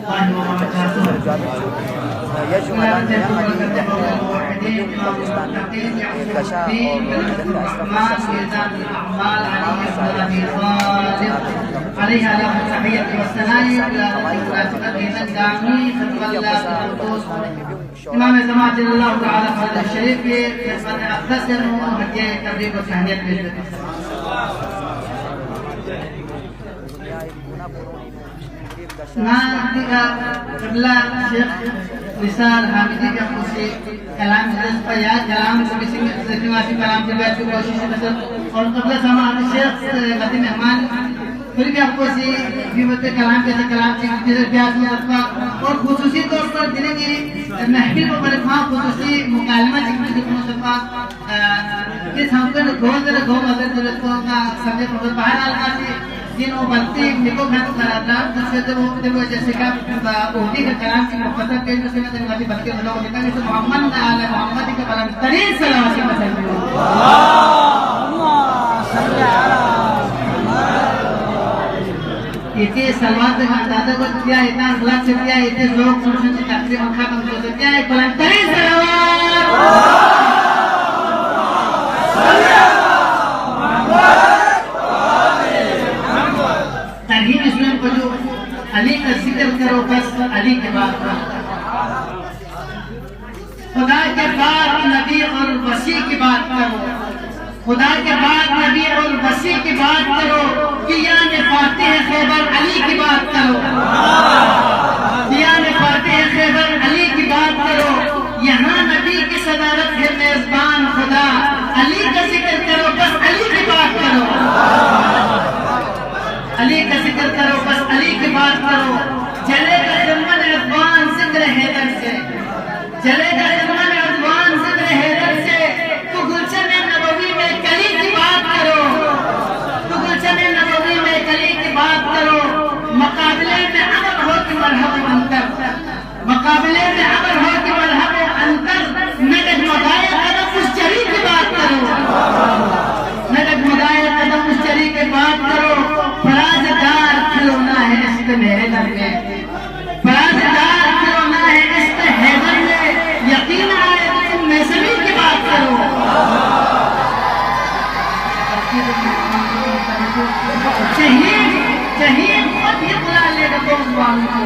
الله وبركاته. يجب أن يعمل بدون قبرستان كشاء عليها له التحية والثناء امام جماعت اللہ تعالی خالد الشریف کے خدمت اقدس ہدیہ تبریک و تہنیت پیش کرتے ہیں. قبلہ شیخ نثار حامدی کا خوشی کلام حضرت پر یاد کلام سبھی سنگھ کلام سے بیٹھ کی کوشش ہے اور قبلہ سماعت شیخ مدی مہمان پھر بھی آپ کو سی بیوت کلام کیسے کلام سے جدر پیاس مطلقہ اور خصوصی طور پر جنہیں کی محفل پر برکھاں خصوصی مکالمہ چکنے سے مطلقہ کس ہم کو گو مدر دلتوں کا سمجھے مطلب باہر آلکہ سے جن وہ بلتی نکو بھانتو خرادلام جسے وہ جیسے کہ اہدی کا کلام کی مفتر کے جسے میں بلتی بلتی اللہ علیہ وسلم جسے محمد آلہ محمد کا بلند ترین صلوات علیہ وسلم یہ سلوات کا اندازہ کو دیا اتنا اخلاق سے دیا اتنے لوگ سنشن سے تقریب مکھا کم سے دیا ایک بلند ترین صلوات ترہیم اسلام کو جو علی کا ذکر کرو بس علی کے بعد خدا کے بعد نبی اور وسیع کی بات کرو خدا کے بعد نبی اور وسیع کی بات کرو کیان فاتح خیبر علی کی بات کرو کیان فاتح خیبر علی کی بات کرو یہاں نبی کی صدارت ہے میزبان خدا علی کا ذکر کرو بس علی کی بات کرو علی کا ذکر کرو بس علی کی بات کرو جلے گا جرمن عدوان ذکر حیدر سے جلے گا جرمن عدوان ذکر حیدر سے تو گلشن نبوی میں کلی کی بات کرو تو گلشن نبوی میں کلی کی بات کرو مقابلے میں امر ہو کہ مرحب انتر مقابلے میں امر ہو کہ مرحب انتر نگد مدائے قدم اس چری کی بات کرو نگد مدائے قدم اس چری کی بات کرو فرازدار کھلونا ہے عشق حیدر میں فرازدار کھلونا ہے عشق حیدر میں یقین آئے تم میں سبھی کی بات کرو جہیم خود اطلاع لے گا بغض والوں کو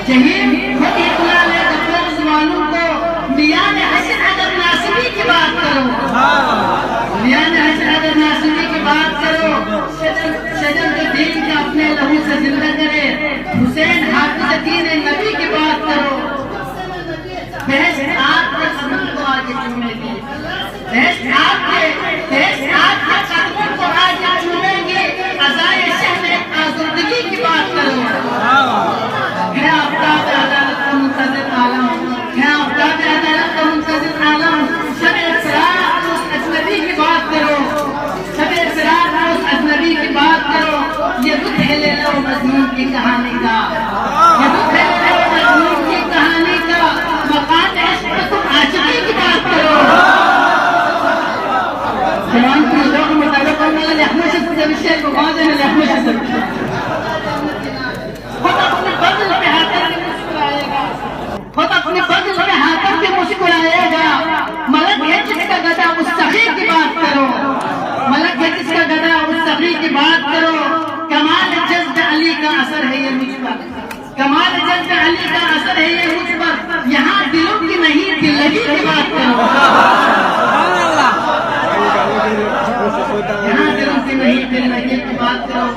جہیم خود اطلاع لے گا بغض والوں کو میان حسن عدد ناصبی کی بات کرو میان حسن عدد ناصبی کی بات کرو شجر کے دین کا اپنے لہو سے زندہ کرے حسین حافظ دین نبی کی بات کرو بحث آپ کے قدم کو آگے چومے گی بحث آپ کے قدم کو آگے چومے گی عزائے شہر آزردگی کی بات کرو ہے آفتاب عدالت کا منتظر عالم ہے آفتاب عدالت کا منتظر عالم شب اسرار اس اجنبی کی بات کرو شب اسرار اس اجنبی کی بات کرو یہ دکھ ہے لیلا و مجنون کی کہانی کا یہ دکھ ہے لیلا و مجنون کی کہانی کا مقام عشق تم عاشقی کی بات کرو جوان کی لوگ مطابق کرنے لئے احمد شد سے بشیر کو باندھے ہیں احمد شد خود اپنے بدل پہ ہاتھ کر کے مسکرائے گا خود اپنے بدل پہ ہاتھ کر کے مسکرائے گا ملک ہے جس کا گدا مستقیم کی بات کرو ملک ہے جس کا گدا مستقیم کی بات کرو کمال جذب علی کا اثر ہے یہ مجھ پر کمال جذب علی کا اثر ہے یہ مجھ پر یہاں دلوں کی نہیں دل لگی کی بات کرو یہاں دلوں کی نہیں دل لگی کی بات کرو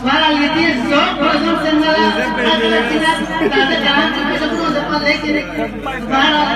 بہرحال یہ تیر ذوق حضور سے اللہ تازہ جہاں سے سب کو لے کے بہرحال